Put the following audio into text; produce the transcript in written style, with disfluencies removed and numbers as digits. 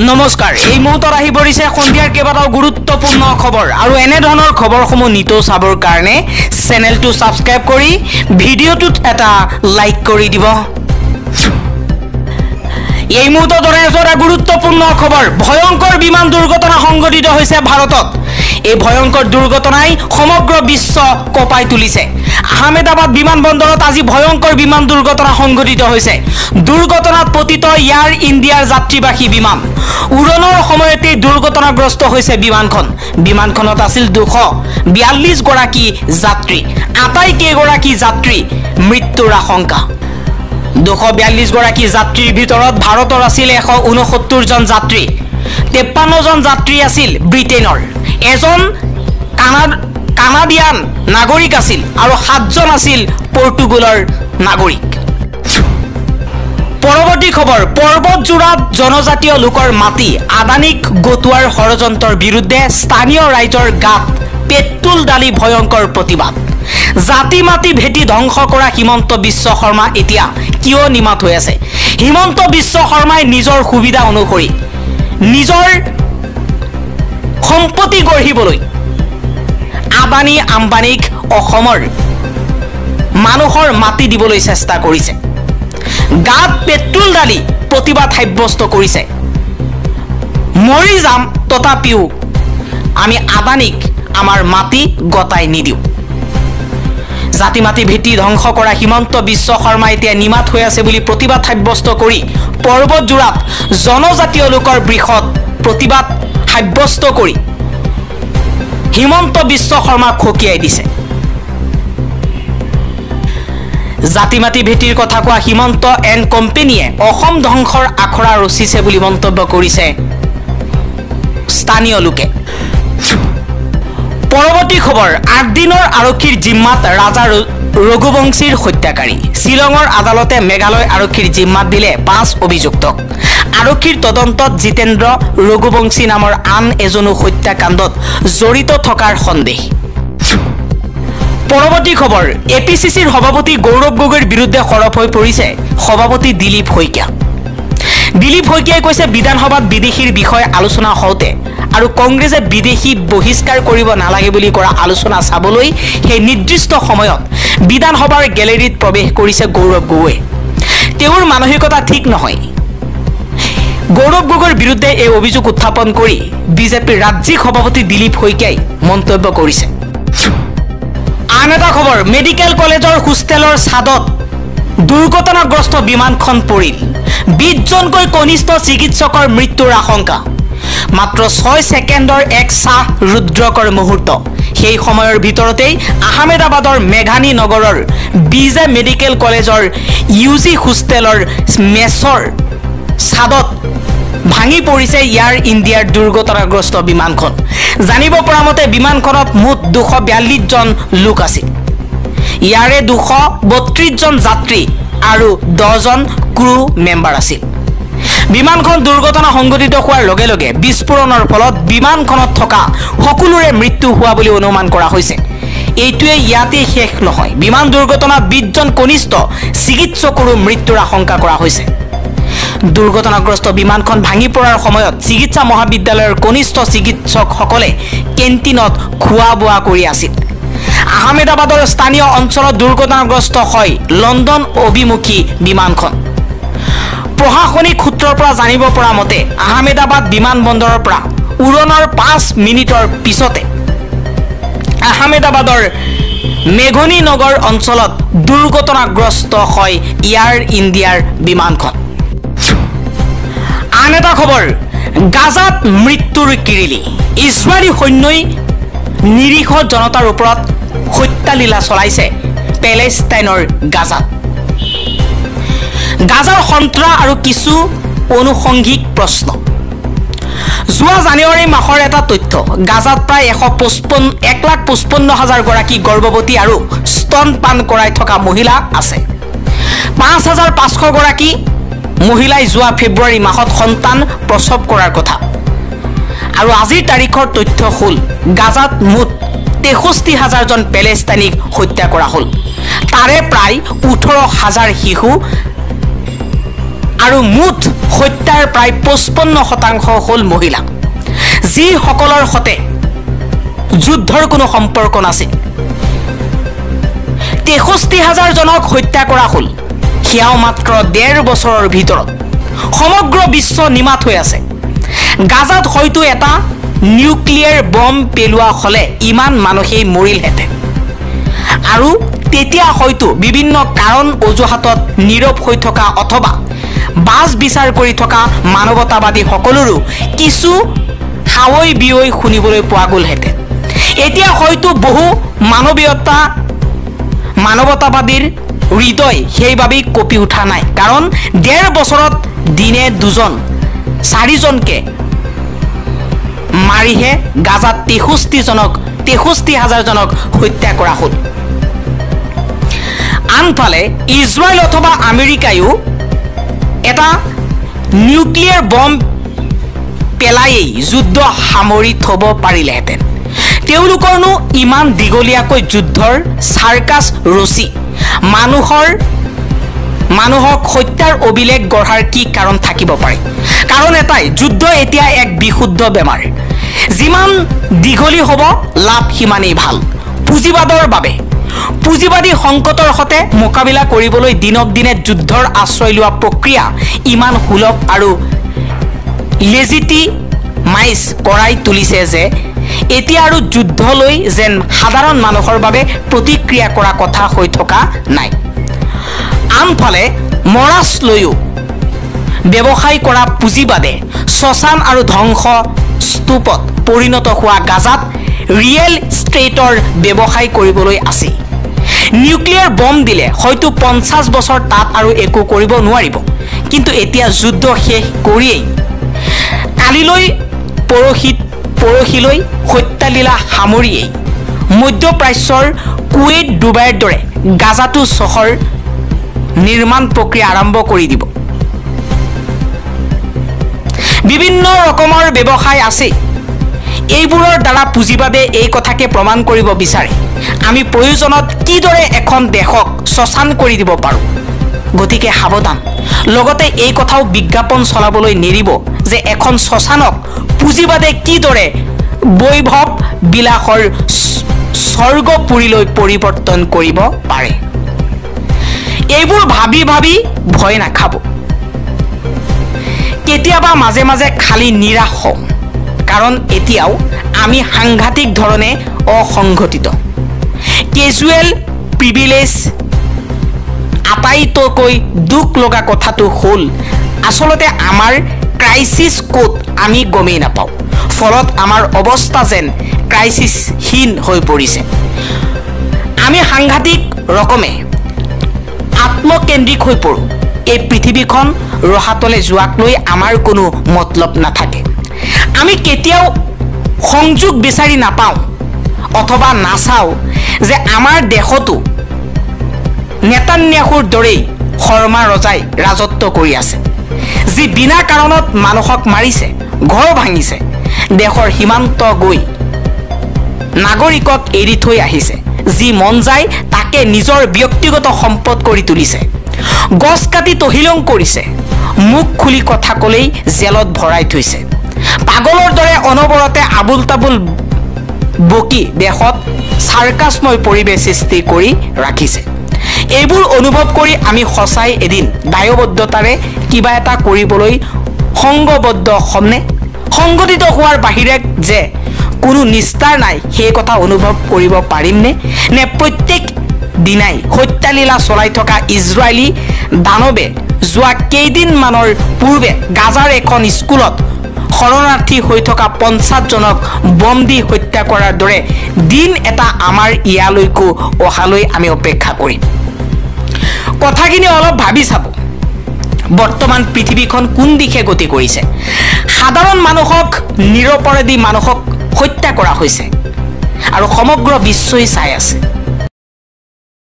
নমস্কাৰ এই মুহূৰ্তত আহি পৰিছে সন্ধিয়াৰ কেইবাটাও গুৰুত্বপূৰ্ণ খবৰ আৰু এনে ধৰণৰ খবৰসমূহ নিতৌ চাবৰ কাৰণে চেনেলটো সাবস্ক্ৰাইব কৰি ভিডিঅ'টোত এটা লাইক কৰি দিব এই মুহূৰ্তত এটা গুৰুত্বপূৰ্ণ খবৰ ভয়ংকৰ বিমান দুৰ্ঘটনা সংঘটিত হৈছে ভাৰতত এই ভয়ংকৰ দুৰ্ঘটনাই সমগ্ৰ বিশ্ব কঁপাই তুলিছে আহমেদাবাদ বিমানবন্দৰত আজি ভয়ংকৰ বিমান দুৰ্ঘটনা সংঘটিত হৈছে দুৰ্ঘটনাত পতিত এয়াৰ ইণ্ডিয়াৰ যাত্ৰীবাহী বিমান উৰণৰ সময়তে দুৰ্ঘটনাগ্ৰস্ত হৈছে বিমানখনত আছিল 242 গৰাকী যাত্ৰী আটাইকেইগৰাকী যাত্ৰী মৃত্যুৰ আশংকা 242 গৰাকী যাত্ৰীৰ ভিতৰত ভাৰতৰ আছিল 169 জন যাত্ৰী 53 জন যাত্ৰী আছিল ব্ৰিটেইনৰ এজন কানাডিয়ান নাগৰিক আছিল আৰু 7 জন আছিল পৰ্তুগালৰ নাগৰিক পৰৱৰ্তী খবৰ পৰ্বতজোৰাত জনজাতীয় লোকৰ মাটি আদানীক গটোৱাৰ ষড়যন্ত্ৰৰ বিৰুদ্ধে স্থানীয় ৰাইজৰ গাত পেট্ৰল ডালি ভয়ংকৰ প্ৰতিবাদ জাতি মাটি ভেটি ধ্বংস কৰা হিমন্ত বিশ্ব শৰ্মা এতিয়া কিয় নিমাত হৈ আছে হিমন্ত বিশ্ব শৰ্মাই নিজৰ সুবিধা অনুসৰি নিজৰ সম্পত্তি গঢ়িবলৈ আদানী আম্বানীক অসমৰ মানুহৰ মাটি দিবলৈ চেষ্টা কৰিছে গাত পেট্ৰল ডালি প্ৰতিবাদ সাব্যস্ত কৰিছে মৰি যাম তথাপিও আমি আদানীক আমাৰ মাটি গতাই নিদিও জাতি মাটি ভেটি ধ্বংস কৰা হিমন্ত বিশ্ব শৰ্মা এতিয়া নিমাত হৈ আছে বুলি প্ৰতিবাদ সাব্যস্ত কৰি পৰ্বতজোৰাত জনজাতীয় লোকৰ বৃহৎ প্ৰতিবাদ সাব্যস্ত কৰি হিমন্ত বিশ্ব শৰ্মাক খকিয়াই দিছে জাতি মাটি ভেটিৰ কথা কোৱা হিমন্ত এণ্ড কোম্পানীয়ে অসম ধ্বংসৰ আখৰা ৰচিছে বুলি মন্তব্য কৰিছে স্থানীয় লোকে পৰৱৰ্তী খবৰ 8 দিনৰ আৰক্ষীৰ জিম্মাত ৰাজা ৰঘুবংশীৰ হত্যাকাৰী শিলঙৰ আদালতে মেঘালয় আৰক্ষীৰ জিম্মাত দিলে 5 অভিযুক্তক আৰক্ষীৰ তদন্তত জিতেন্দ্ৰ ৰঘুবংশী নামৰ আন এজনো হত্যাকাণ্ডত জড়িত থকাৰ সন্দেহ পৰৱৰ্তী খবৰ এপিচিচিৰ সভাপতি গৌৰৱ গগৈৰ বিৰুদ্ধে খৰপ হৈ পৰিছে সভাপতি দিলীপ শইকীয়াই কৈছে বিধানসভাত বিদেশীৰ বিষয়ে আলোচনা হওঁতে আৰু কংগ্ৰেছে বিদেশী বহিষ্কাৰ কৰিব নালাগে বুলি কৰা আলোচনা চাবলৈ সেই নিৰ্দিষ্ট সময়ত বিধানসভাৰ গেলেৰীত প্ৰৱেশ কৰিছে গৌৰৱ গগৈ তেওঁৰ মানসিকতা ঠিক নহয় গৌৰৱ গগৈৰ বিৰুদ্ধে এই অভিযোগ উত্থাপন কৰি বিজেপিৰ ৰাজ্যিক সভাপতি দিলীপ শইকীয়াই মন্তব্য কৰিছে আন এটা খবৰ মেডিকেল কলেজৰ হোষ্টেলৰ ছাদত দুৰ্ঘটনাগ্ৰস্ত বিমানখন পৰিল 20 জনকৈ কনিষ্ঠ চিকিৎসকৰ মৃত্যুৰ আশংকা মাত্ৰ 6 ছেকেণ্ডৰ এক চাহ ৰুদ্ৰকৰ মুহূৰ্ত সেই সময়ৰ ভিতৰতেই আহমেদাবাদৰ মেঘানী নগৰৰ বিজে মেডিকেল কলেজৰ ইউজি হোষ্টেলৰ মেছৰ ছাদত ভাঙি পৰিছে এয়াৰ ইণ্ডিয়াৰ দুৰ্ঘটনাগ্ৰস্ত বিমানখন জানিব পৰা মতে বিমানখনত মুঠ 242 জন লোক আছিল ইয়াৰে 232 জন যাত্ৰী আৰু 10 জন ক্ৰু মেম্বাৰ আছিল বিমানখন দুৰ্ঘটনা সংঘটিত হোৱাৰ লগে লগে বিস্ফোৰণৰ ফলত বিমানখনত থকা সকলোৰে মৃত্যু হোৱা বুলি অনুমান কৰা হৈছে এইটোৱে ইয়াতে শেষ নহয় বিমান দুৰ্ঘটনাত 20 জন কনিষ্ঠ চিকিৎসকৰো মৃত্যুৰ আশংকা কৰা হৈছে দুৰ্ঘটনাগ্ৰস্ত বিমানখন ভাঙি পৰাৰ সময়ত চিকিৎসা মহাবিদ্যালয়ৰ কনিষ্ঠ চিকিৎসকসকলে কেণ্টিনত খোৱা বোৱা কৰি আছিল আহমেদাবাদৰ স্থানীয় অঞ্চলত দুৰ্ঘটনাগ্ৰস্ত হয় লণ্ডন অভিমুখী বিমানখন প্ৰশাসনিক সূত্ৰৰ পৰা জানিব পৰা মতে আহমেদাবাদ বিমানবন্দৰৰ পৰা উৰণৰ 5 মিনিটৰ পিছতে আহমেদাবাদৰ মেঘনী নগৰ অঞ্চলত দুৰ্ঘটনাগ্ৰস্ত হয় এয়াৰ ইণ্ডিয়াৰ বিমানখন আন এটা খবৰ গাজাত মৃত্যুৰ কিৰিলি ইজৰাইলী সৈন্যই নিৰীহ জনতাৰ ওপৰত হত্যালীলা চলাইছে পেলেষ্টাইনৰ গাজাৰ সন্ত্ৰাস আৰু কিছু অনুসংগিক প্ৰশ্ন যোৱা জানুৱাৰী মাহৰ এটা তথ্য গাজাত প্ৰায় 1,55,000 গৰাকী গৰ্ভৱতী আৰু স্তনপান কৰাই থকা মহিলা আছে 5,500 গৰাকী মহিলাই যোৱা ফেব্ৰুৱাৰী মাহত সন্তান প্ৰসৱ কৰাৰ কথা আৰু আজিৰ তাৰিখৰ তথ্য হ'ল গাজাত মুঠ 63,000 জন পেলেষ্টাইনিক হত্যা কৰা হ'ল তাৰে প্ৰায় 18,000 শিশু আৰু মুঠ হত্যাৰ প্ৰায় 55% হ'ল মহিলা, যিসকলৰ সৈতে যুদ্ধৰ কোনো সম্পৰ্ক নাছিল। 63,000 জনক হত্যা কৰা হ'ল, সেয়াও মাত্ৰ 1.5 বছৰৰ ভিতৰত। সমগ্ৰ বিশ্ব নিমাত হৈ আছে। গাজাত হয়তো এটা নিউক্লিয়াৰ বম পেলোৱা হ'লে ইমান মানুহেই মৰিলহেঁতেন, আৰু তেতিয়া হয়তো বিভিন্ন কাৰণ অজুহাতত নীৰৱ হৈ থকা অথবা বাজ বিচাৰ কৰি থকা মানৱতাবাদী সকলৰো কিছু হাৱৈ বিয়ৈ শুনিবলৈ পোৱা গ'লহেঁতেন। এতিয়া হয়তো বহু মানৱতাবাদীৰ হৃদয় সেইবাবেই কঁপি উঠা নাই, কাৰণ 1.5 বছৰত দিনে 2-4জনকে মাৰিহে গাজাত 63,000 জনক হত্যা কৰা হ'ল। আনফালে ইজৰাইল অথবা আমেৰিকায়ো এটা নিউক্লিয়াৰ বম পেলায়েই যুদ্ধ সামৰি থ'ব পাৰিলেহেঁতেন। তেওঁলোকৰনো ইমান দীঘলীয়াকৈ যুদ্ধৰ চাৰ্কাছ ৰচি মানুহক হত্যাৰ অভিলেখ গঢ়াৰ কি কাৰণ থাকিব পাৰে? কাৰণ এটাই, যুদ্ধ এতিয়া এক বিশুদ্ধ বেমাৰ। যিমান দীঘলী হ'ব লাভ সিমানেই ভাল। পুঁজিবাদৰ বাবে পুঁজিবাদী সংকটৰ সৈতে মোকাবিলা কৰিবলৈ দিনক দিনে যুদ্ধৰ আশ্ৰয় লোৱা প্ৰক্ৰিয়া ইমান সুলভ আৰু লেজিটিমাইজ কৰাই তুলিছে যে এতিয়া আৰু যুদ্ধলৈ যেন সাধাৰণ মানুহৰ বাবে প্ৰতিক্ৰিয়া কৰা কথা হৈ থকা নাই। আনফালে মৰাচ লৈও ব্যৱসায় কৰা পুঁজিবাদে শ্মশান আৰু ধ্বংস স্তূপত পৰিণত হোৱা গাজাত ৰিয়েল ষ্টেটৰ ব্যৱসায় কৰিবলৈ আছে। নিউক্লিয়াৰ বম দিলে হয়তো 50 বছৰ তাত আৰু একো কৰিব নোৱাৰিব, কিন্তু এতিয়া যুদ্ধ শেষ কৰিয়েই কালিলৈ পৰহিলৈ হত্যালীলা সামৰিয়েই মধ্যপ্ৰাচ্যৰ কুৱেইট ডুবাইৰ দৰে গাজাতো চহৰ নিৰ্মাণ প্ৰক্ৰিয়া আৰম্ভ কৰি দিব। বিভিন্ন ৰকমৰ ব্যৱসায় আছে। এইবোৰৰ দ্বাৰা পুঁজিবাদে এই কথাকে প্ৰমাণ কৰিব বিচাৰে, আমি প্ৰয়োজনত কিদৰে এখন দেশক শ্মশান কৰি দিব পাৰোঁ। গতিকে সাৱধান। লগতে এই কথাও বিজ্ঞাপন চলাবলৈ নেৰিব যে এখন শ্মশানক পুঁজিবাদে কিদৰে বৈভৱ বিলাসৰ স্বৰ্গপুৰীলৈ পৰিৱৰ্তন কৰিব পাৰে। এইবোৰ ভাবি ভাবি ভয় নাখাব। কেতিয়াবা মাজে মাজে খালি নিৰাশ হওঁ, কাৰণ এতিয়াও আমি সাংঘাতিক ধৰণে অসংগঠিত। কেজুৱেল প্ৰিভিলেজ আটাইতকৈ দুখ লগা কথাটো হ'ল আচলতে আমাৰ ক্ৰাইচিছ ক'ত আমি গমেই নাপাওঁ। ফলত আমাৰ অৱস্থা যেন ক্ৰাইচিছহীন হৈ পৰিছে। আমি সাংঘাতিক ৰকমে আত্মকেন্দ্ৰিক হৈ পৰোঁ। এই পৃথিৱীখন ৰহাতলৈ যোৱাক লৈ আমাৰ কোনো মতলব নাথাকে। আমি কেতিয়াও সংযোগ বিচাৰি নাপাওঁ অথবা নাচাওঁ যে আমাৰ দেশতো নেতান্যাহুৰ দৰেই শৰ্মা ৰজাই ৰাজত্ব কৰি আছে, যি বিনা কাৰণত মানুহক মাৰিছে, ঘৰ ভাঙিছে, দেশৰ সীমান্ত গৈ নাগৰিকক এৰি থৈ আহিছে, যি মন যায় তাকে নিজৰ ব্যক্তিগত সম্পদ কৰি তুলিছে, গছ কাটি তহিলং কৰিছে, মুখ খুলি কথা ক'লেই জেলত ভৰাই থৈছে, পাগলৰ দৰে অনবৰতে আবুল তাবুল বকি দেশত চাৰ্কাছময় পৰিৱেশ সৃষ্টি কৰি ৰাখিছে। এইবোৰ অনুভৱ কৰি আমি সঁচাই এদিন দায়বদ্ধতাৰে কিবা এটা কৰিবলৈ সংঘবদ্ধ হ'মনে? সংগঠিত হোৱাৰ বাহিৰে যে কোনো নিস্তাৰ নাই সেই কথা অনুভৱ কৰিব পাৰিমনে? নে প্ৰত্যেক দিনাই হত্যালীলা চলাই থকা ইজৰাইলী দানৱে যোৱা কেইদিনমানৰ পূৰ্বে গাজাৰ এখন স্কুলত শৰণাৰ্থী হৈ থকা 50 জনক বম দি হত্যা কৰাৰ দৰে দিন এটা আমাৰ ইয়ালৈকো অহালৈ আমি অপেক্ষা কৰিম। কথাখিনি অলপ ভাবি চাব। বৰ্তমান পৃথিৱীখন কোন দিশে গতি কৰিছে? সাধাৰণ মানুহক, নিৰপৰাধী মানুহক হত্যা কৰা হৈছে আৰু সমগ্ৰ বিশ্বই চাই আছে।